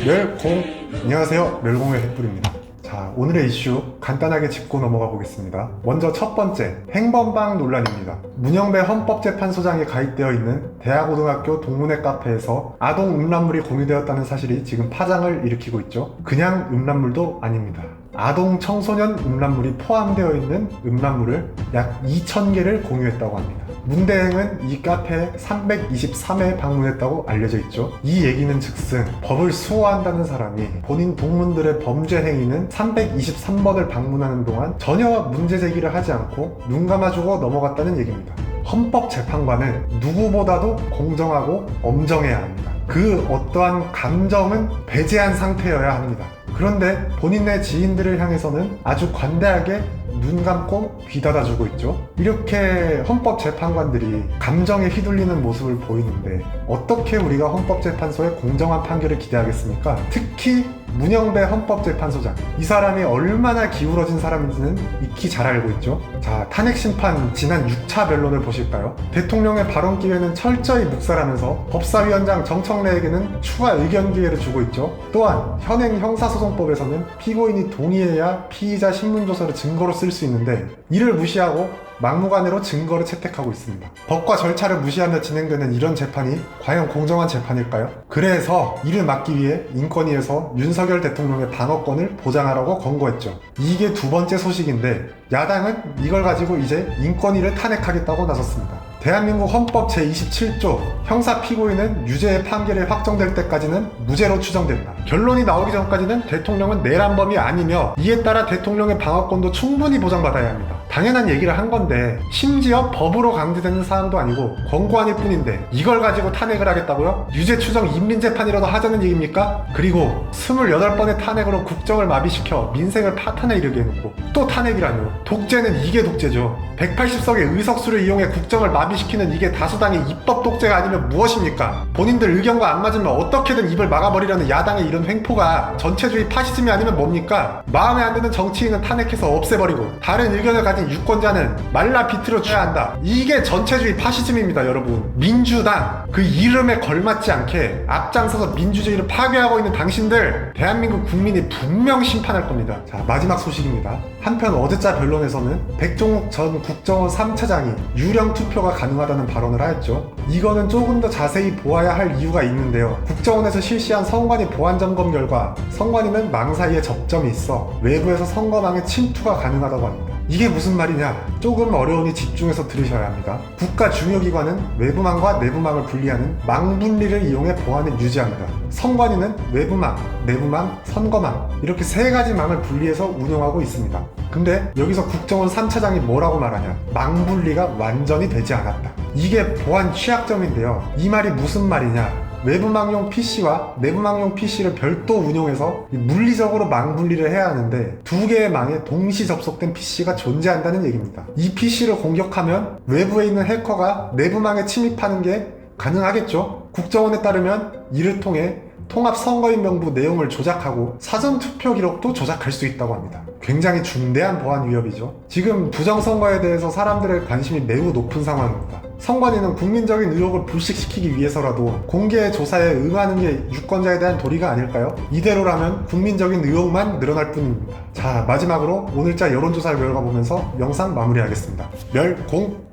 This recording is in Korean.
멸공! 안녕하세요, 멸공의 햇불입니다. 자, 오늘의 이슈 간단하게 짚고 넘어가 보겠습니다. 먼저 첫 번째, 행범방 논란입니다. 문영배 헌법재판소장이 가입되어 있는 대하고등학교 동문회 카페에서 아동 음란물이 공유되었다는 사실이 지금 파장을 일으키고 있죠. 그냥 음란물도 아닙니다. 아동 청소년 음란물이 포함되어 있는 음란물을 약 2,000개를 공유했다고 합니다. 문대행은 이 카페에 323회 방문했다고 알려져 있죠. 이 얘기는 즉슨 법을 수호한다는 사람이 본인 동문들의 범죄 행위는 323번을 방문하는 동안 전혀 문제 제기를 하지 않고 눈 감아주고 넘어갔다는 얘기입니다. 헌법재판관은 누구보다도 공정하고 엄정해야 합니다. 그 어떠한 감정은 배제한 상태여야 합니다. 그런데 본인의 지인들을 향해서는 아주 관대하게 눈 감고 귀 닫아주고 있죠. 이렇게 헌법재판관들이 감정에 휘둘리는 모습을 보이는데 어떻게 우리가 헌법재판소의 공정한 판결을 기대하겠습니까? 특히 문영배 헌법재판소장, 이 사람이 얼마나 기울어진 사람인지는 익히 잘 알고 있죠. 자, 탄핵심판 지난 6차 변론을 보실까요? 대통령의 발언 기회는 철저히 묵살하면서 법사위원장 정청래에게는 추가 의견 기회를 주고 있죠. 또한 현행 형사소송법에서는 피고인이 동의해야 피의자 신문조서를 증거로 쓸 수 있는데 이를 무시하고 막무가내로 증거를 채택하고 있습니다. 법과 절차를 무시하며 진행되는 이런 재판이 과연 공정한 재판일까요? 그래서 이를 막기 위해 인권위에서 윤석열 대통령의 방어권을 보장하라고 권고했죠. 이게 두 번째 소식인데 야당은 이걸 가지고 이제 인권위를 탄핵하겠다고 나섰습니다. 대한민국 헌법 제27조 형사 피고인은 유죄의 판결이 확정될 때까지는 무죄로 추정된다. 결론이 나오기 전까지는 대통령은 내란범이 아니며 이에 따라 대통령의 방어권도 충분히 보장받아야 합니다. 당연한 얘기를 한 건데 심지어 법으로 강제되는 사항도 아니고 권고안일 뿐인데 이걸 가지고 탄핵을 하겠다고요? 유죄 추정 인민재판이라도 하자는 얘기입니까? 그리고 28번의 탄핵으로 국정을 마비시켜 민생을 파탄에 이르게 해놓고 또 탄핵이라뇨. 독재는 이게 독재죠. 180석의 의석수를 이용해 국정을 마비시키는 이게 다수당의 입법 독재가 아니면 무엇입니까? 본인들 의견과 안 맞으면 어떻게든 입을 막아버리려는 야당의 이런 횡포가 전체주의 파시즘이 아니면 뭡니까? 마음에 안 드는 정치인은 탄핵해서 없애버리고 다른 의견을 가진 유권자는 말라 비틀어 줘야 한다. 이게 전체주의 파시즘입니다, 여러분. 민주당, 그 이름에 걸맞지 않게 앞장서서 민주주의를 파괴하고 있는 당신들, 대한민국 국민이 분명 심판할 겁니다. 자, 마지막 소식입니다. 한편 어제자 변론에서는 백종욱 전 국정원 3차장이 유령 투표가 가능하다는 발언을 하였죠. 이거는 조금 더 자세히 보아야 할 이유가 있는데요. 국정원에서 실시한 선관위 보안 점검 결과 선관위는 망 사이에 접점이 있어 외부에서 선거망에 침투가 가능하다고 합니다. 이게 무슨 말이냐? 조금 어려우니 집중해서 들으셔야 합니다. 국가 중요기관은 외부망과 내부망을 분리하는 망분리를 이용해 보안을 유지합니다. 선관위는 외부망, 내부망, 선거망 이렇게 세 가지 망을 분리해서 운영하고 있습니다. 근데 여기서 국정원 3차장이 뭐라고 말하냐? 망분리가 완전히 되지 않았다. 이게 보안 취약점인데요. 이 말이 무슨 말이냐? 외부망용 PC와 내부망용 PC를 별도 운용해서 물리적으로 망 분리를 해야 하는데 두 개의 망에 동시 접속된 PC가 존재한다는 얘기입니다. 이 PC를 공격하면 외부에 있는 해커가 내부망에 침입하는 게 가능하겠죠. 국정원에 따르면 이를 통해 통합선거인 명부 내용을 조작하고 사전투표 기록도 조작할 수 있다고 합니다. 굉장히 중대한 보안 위협이죠. 지금 부정선거에 대해서 사람들의 관심이 매우 높은 상황입니다. 선관위는 국민적인 의혹을 불식시키기 위해서라도 공개 조사에 응하는 게 유권자에 대한 도리가 아닐까요? 이대로라면 국민적인 의혹만 늘어날 뿐입니다. 자, 마지막으로 오늘자 여론조사 결과 보면서 영상 마무리하겠습니다. 멸공!